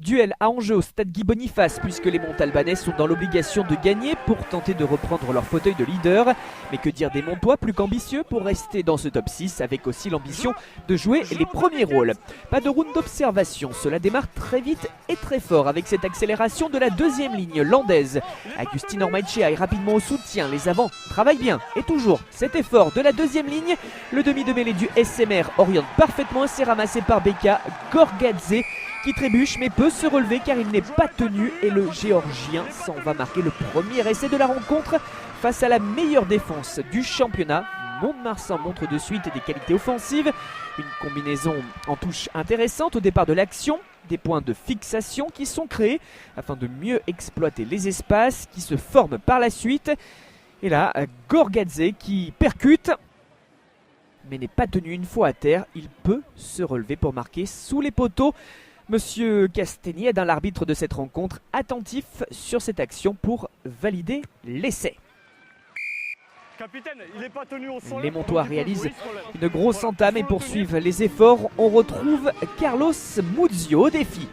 Duel à enjeu au stade Guy Boniface puisque les Montalbanais sont dans l'obligation de gagner pour tenter de reprendre leur fauteuil de leader. Mais que dire des Montois, plus qu'ambitieux pour rester dans ce top 6 avec aussi l'ambition de jouer les premiers rôles. Pas de round d'observation, cela démarre très vite et très fort avec cette accélération de la deuxième ligne landaise. Agustin Ormaechea est rapidement au soutien, les avants travaillent bien et toujours cet effort de la deuxième ligne. Le demi de mêlée du SMR oriente parfaitement et c'est ramassé par Beka Gorgadze qui trébuche mais peut se relever car il n'est pas tenu et le Géorgien s'en va marquer le premier essai de la rencontre face à la meilleure défense du championnat. Mont-de-Marsan montre de suite des qualités offensives, une combinaison en touche intéressante au départ de l'action, des points de fixation qui sont créés afin de mieux exploiter les espaces qui se forment par la suite. Et là, Gorgadze qui percute mais n'est pas tenu une fois à terre, il peut se relever pour marquer sous les poteaux. Monsieur Castagnier est l'arbitre de cette rencontre, attentif sur cette action pour valider l'essai. Capitaine, il est pas tenu au sol. Les Montois réalisent une grosse entame et poursuivent les efforts. On retrouve Carlos Muzio au défi.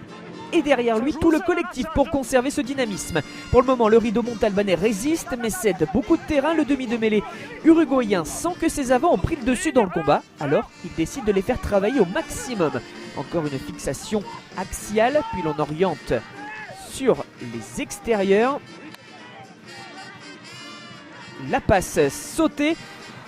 Et derrière lui, tout le collectif pour conserver ce dynamisme. Pour le moment, le rideau montalbanais résiste mais cède beaucoup de terrain. Le demi de mêlée uruguayen sent que ses avants ont pris le dessus dans le combat. Alors, il décide de les faire travailler au maximum. Encore une fixation axiale, puis l'on oriente sur les extérieurs. La passe sautée.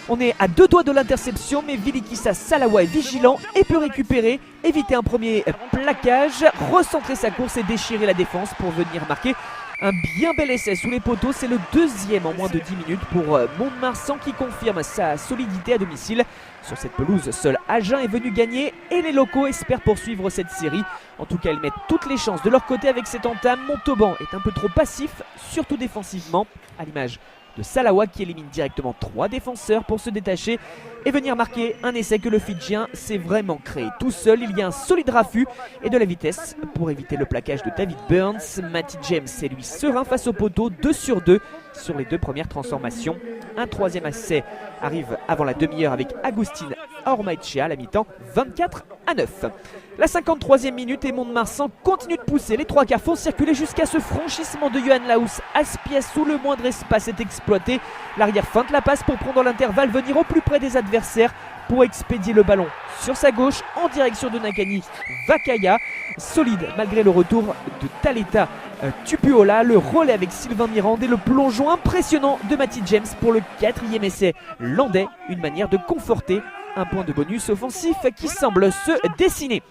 On est à deux doigts de l'interception, mais Vilikissa Salawa est vigilant et peut récupérer, éviter un premier plaquage, recentrer sa course et déchirer la défense pour venir marquer un bien bel essai sous les poteaux. C'est le deuxième en moins de 10 minutes pour Mont-de-Marsan qui confirme sa solidité à domicile. Sur cette pelouse, seul Agen est venu gagner et les locaux espèrent poursuivre cette série. En tout cas, ils mettent toutes les chances de leur côté avec cette entame. Montauban est un peu trop passif, surtout défensivement, à l'image de Salawa qui élimine directement 3 défenseurs pour se détacher et venir marquer un essai que le Fidjien s'est vraiment créé tout seul. Il y a un solide raffut et de la vitesse pour éviter le plaquage de David Burns. Matty James est lui serein face au poteau, 2 sur 2 sur les 2 premières transformations. Un troisième essai arrive avant la demi-heure avec Agustin Ormaechea à la mi-temps, 24-9. La 53e minute et Mont-de-Marsan continue de pousser. Les 3 quarts font circuler jusqu'à ce franchissement de Johan Laus. Aspias où le moindre espace est exploité. L'arrière feinte la passe pour prendre l'intervalle, venir au plus près des adversaires pour expédier le ballon sur sa gauche en direction de Nakani Vakaya. Solide malgré le retour de Taleta Tupuola, le relais avec Sylvain Mirande et le plongeon impressionnant de Matty James pour le 4e essai landais. Une manière de conforter un point de bonus offensif qui semble se dessiner.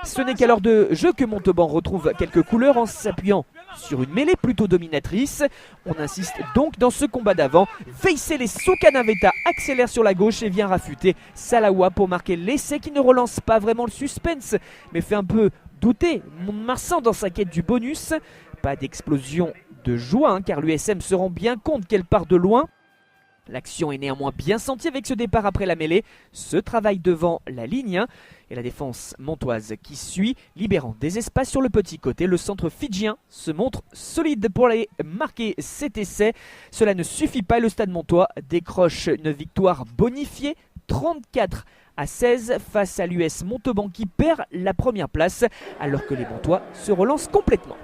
Ce n'est qu'à l'heure de jeu que Montauban retrouve quelques couleurs en s'appuyant sur une mêlée plutôt dominatrice. On insiste donc dans ce combat d'avant. Veysel et Soukanaveta accélère sur la gauche et vient rafuter Salawa pour marquer l'essai qui ne relance pas vraiment le suspense mais fait un peu douter Mont-de-Marsan dans sa quête du bonus. Pas d'explosion de joie car l'USM se rend bien compte qu'elle part de loin. L'action est néanmoins bien sentie avec ce départ après la mêlée, ce travail devant la ligne et la défense montoise qui suit, libérant des espaces sur le petit côté. Le centre fidjien se montre solide pour aller marquer cet essai. Cela ne suffit pas et le stade montois décroche une victoire bonifiée 34-16 face à l'US Montauban qui perd la première place alors que les Montois se relancent complètement.